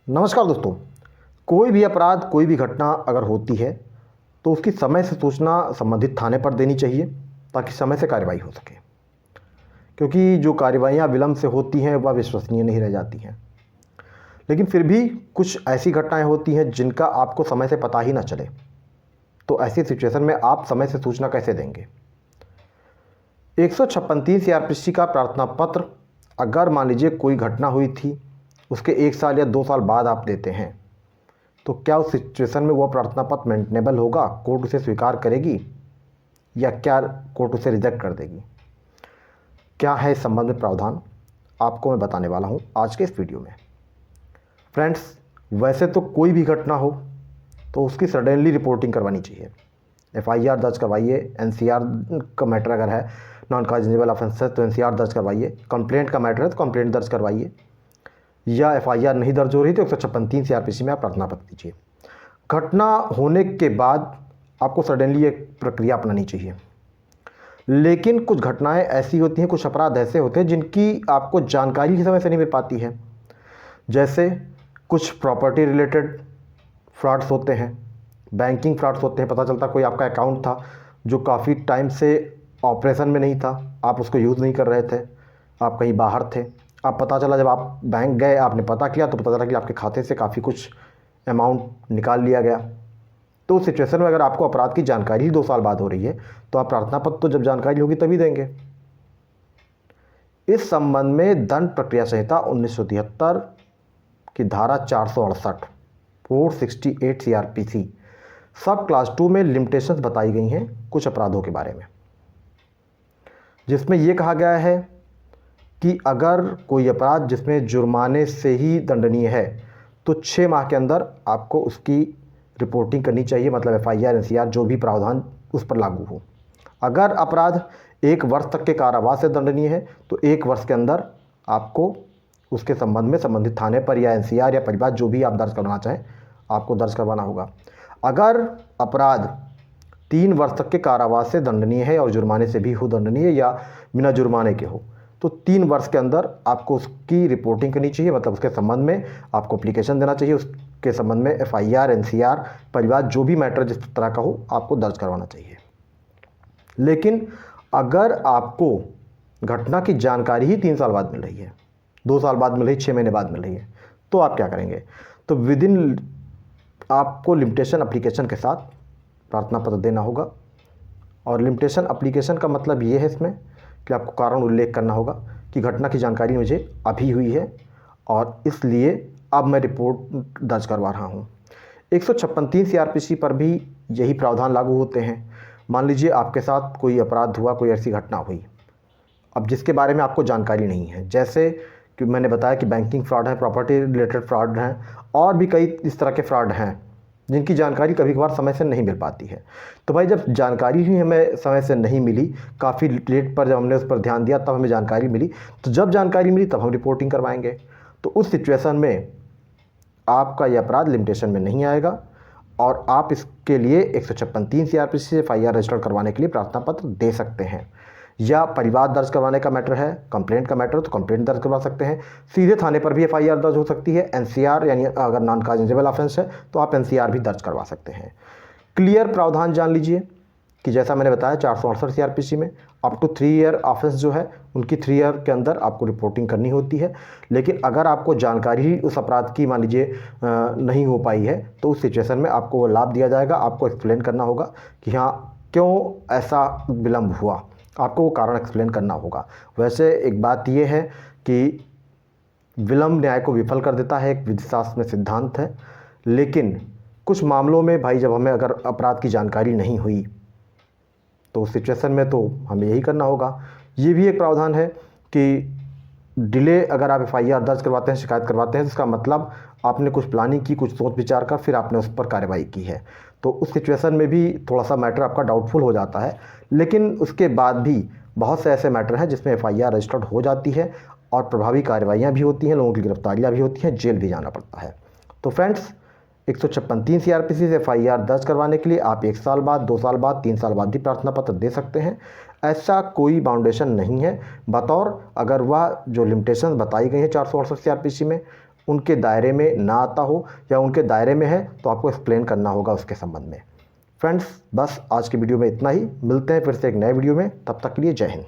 नमस्कार दोस्तों। कोई भी अपराध, कोई भी घटना अगर होती है तो उसकी समय से सूचना संबंधित थाने पर देनी चाहिए ताकि समय से कार्रवाई हो सके। क्योंकि जो कार्रवाइयाँ विलम्ब से होती हैं वह विश्वसनीय नहीं रह जाती हैं। लेकिन फिर भी कुछ ऐसी घटनाएं होती हैं जिनका आपको समय से पता ही ना चले, तो ऐसी सिचुएशन में आप समय से सूचना कैसे देंगे? 156(3) सीआरपीसी का प्रार्थना पत्र अगर मान लीजिए कोई घटना हुई थी, उसके 1 साल या 2 साल बाद आप देते हैं, तो क्या उस सिचुएशन में वह प्रार्थना पत्र मेंटेनेबल होगा? कोर्ट उसे स्वीकार करेगी या क्या कोर्ट उसे रिजेक्ट कर देगी? क्या है इस संबंध में प्रावधान, आपको मैं बताने वाला हूं आज के इस वीडियो में। फ्रेंड्स, वैसे तो कोई भी घटना हो तो उसकी सडनली रिपोर्टिंग करवानी चाहिए। एफआईआर दर्ज करवाइए। एनसीआर का मैटर अगर है, नॉन कॉग्निजेबल ऑफेंस है, तो एनसीआर दर्ज करवाइए। कंप्लेंट का मैटर है तो कंप्लेंट दर्ज करवाइए। या एफआईआर नहीं दर्ज हो रही तो 156(3) सीआरपीसी में आप प्रार्थना पत्र दीजिए। घटना होने के बाद आपको सडनली एक प्रक्रिया अपनानी चाहिए। लेकिन कुछ घटनाएं ऐसी होती हैं, कुछ अपराध ऐसे होते हैं जिनकी आपको जानकारी ही समय से नहीं मिल पाती है। जैसे कुछ प्रॉपर्टी रिलेटेड फ्रॉड्स होते हैं, बैंकिंग फ्रॉड्स होते हैं। पता चलता कोई आपका अकाउंट था जो काफ़ी टाइम से ऑपरेशन में नहीं था, आप उसको यूज़ नहीं कर रहे थे, आप कहीं बाहर थे। अब पता चला, जब आप बैंक गए, आपने पता किया तो पता चला कि आपके खाते से काफ़ी कुछ अमाउंट निकाल लिया गया। तो उस सिचुएशन में अगर आपको अपराध की जानकारी ही 2 साल बाद हो रही है तो आप प्रार्थना पत्र तो जब जानकारी होगी तभी देंगे। इस संबंध में दंड प्रक्रिया संहिता 1973 की धारा 468 468 सीआरपीसी सब क्लास 2 में लिमिटेशंस बताई गई हैं कुछ अपराधों के बारे में, जिसमें यह कहा गया है कि अगर कोई अपराध जिसमें जुर्माने से ही दंडनीय है तो 6 माह के अंदर आपको उसकी रिपोर्टिंग करनी चाहिए। मतलब एफआईआर, एनसीआर जो भी प्रावधान उस पर लागू हो। अगर अपराध 1 वर्ष तक के कारावास से दंडनीय है तो 1 वर्ष के अंदर आपको उसके संबंध में संबंधित थाने पर या एनसीआर या परिवार जो भी आप दर्ज करवाना चाहें आपको दर्ज करवाना होगा। अगर अपराध 3 वर्ष तक के कारावास से दंडनीय है और जुर्माने से भी हो दंडनीय या बिना जुर्माने के हो तो 3 वर्ष के अंदर आपको उसकी रिपोर्टिंग करनी चाहिए। मतलब उसके संबंध में आपको एप्लीकेशन देना चाहिए, उसके संबंध में एफआईआर, एनसीआर, परिवार जो भी मैटर जिस तरह का हो आपको दर्ज करवाना चाहिए। लेकिन अगर आपको घटना की जानकारी ही 3 साल बाद मिल रही है, 2 साल बाद मिल रही है, 6 महीने बाद मिल रही है, तो आप क्या करेंगे? तो विदिन आपको लिमिटेशन एप्लीकेशन के साथ प्रार्थना पत्र देना होगा। और लिमिटेशन एप्लीकेशन का मतलब ये है इसमें कि आपको कारण उल्लेख करना होगा कि घटना की जानकारी मुझे अभी हुई है और इसलिए अब मैं रिपोर्ट दर्ज करवा रहा हूँ। 156(3) सीआरपीसी पर भी यही प्रावधान लागू होते हैं। मान लीजिए आपके साथ कोई अपराध हुआ, कोई ऐसी घटना हुई अब जिसके बारे में आपको जानकारी नहीं है। जैसे कि मैंने बताया कि बैंकिंग फ्रॉड है, प्रॉपर्टी रिलेटेड फ्रॉड हैं और भी कई इस तरह के फ्रॉड हैं जिनकी जानकारी कभी कभार समय से नहीं मिल पाती है। तो भाई, जब जानकारी ही हमें समय से नहीं मिली, काफ़ी लेट पर जब हमने उस पर ध्यान दिया तब हमें जानकारी मिली, तो जब जानकारी मिली तब हम रिपोर्टिंग करवाएंगे। तो उस सिचुएशन में आपका यह अपराध लिमिटेशन में नहीं आएगा और आप इसके लिए 156(3) सीआरपीसी से एफआईआर रजिस्टर करवाने के लिए प्रार्थना पत्र दे सकते हैं। या परिवार दर्ज करवाने का मैटर है, कंप्लेंट का मैटर है तो कंप्लेंट दर्ज करवा सकते हैं। सीधे थाने पर भी एफआईआर दर्ज हो सकती है। एनसीआर यानी अगर नॉन कॉग्निजेबल ऑफेंस है तो आप एनसीआर भी दर्ज करवा सकते हैं। क्लियर प्रावधान जान लीजिए कि जैसा मैंने बताया 468 सीआरपीसी में अप टू 3 ईयर ऑफेंस जो है उनकी 3 ईयर के अंदर आपको रिपोर्टिंग करनी होती है। लेकिन अगर आपको जानकारी ही उस अपराध की मान लीजिए नहीं हो पाई है तो उस सिचुएशन में आपको वो लाभ दिया जाएगा। आपको एक्सप्लेन करना होगा कि हाँ क्यों ऐसा विलम्ब हुआ, आपको वो कारण एक्सप्लेन करना होगा। वैसे एक बात यह है कि विलम्ब न्याय को विफल कर देता है, एक विधिशास्त्र में सिद्धांत है। लेकिन कुछ मामलों में भाई जब हमें अगर अपराध की जानकारी नहीं हुई तो उस सिचुएशन में तो हमें यही करना होगा। ये भी एक प्रावधान है कि डिले अगर आप एफआईआर दर्ज करवाते हैं, शिकायत करवाते हैं, तो इसका मतलब आपने कुछ प्लानिंग की, कुछ सोच विचार कर फिर आपने उस पर कार्रवाई की है। तो उस सिचुएशन में भी थोड़ा सा मैटर आपका डाउटफुल हो जाता है। लेकिन उसके बाद भी बहुत से ऐसे मैटर हैं जिसमें एफआईआर रजिस्टर्ड हो जाती है और प्रभावी कार्रवाइयाँ भी होती हैं, लोगों की गिरफ्तारियाँ भी होती हैं, जेल भी जाना पड़ता है। तो फ्रेंड्स, 156(3) सीआरपीसी से एफआईआर दर्ज करवाने के लिए आप 1 साल बाद, 2 साल बाद, 3 साल बाद भी प्रार्थना पत्र दे सकते हैं। ऐसा कोई बाउंडेशन नहीं है। बतौर अगर वह जो लिमिटेशन बताई गई है 468 सीआरपीसी में उनके दायरे में ना आता हो या उनके दायरे में है तो आपको एक्सप्लेन करना होगा उसके संबंध में। फ्रेंड्स, बस आज की वीडियो में इतना ही। मिलते हैं फिर से एक नए वीडियो में, तब तक के लिए जय हिंद।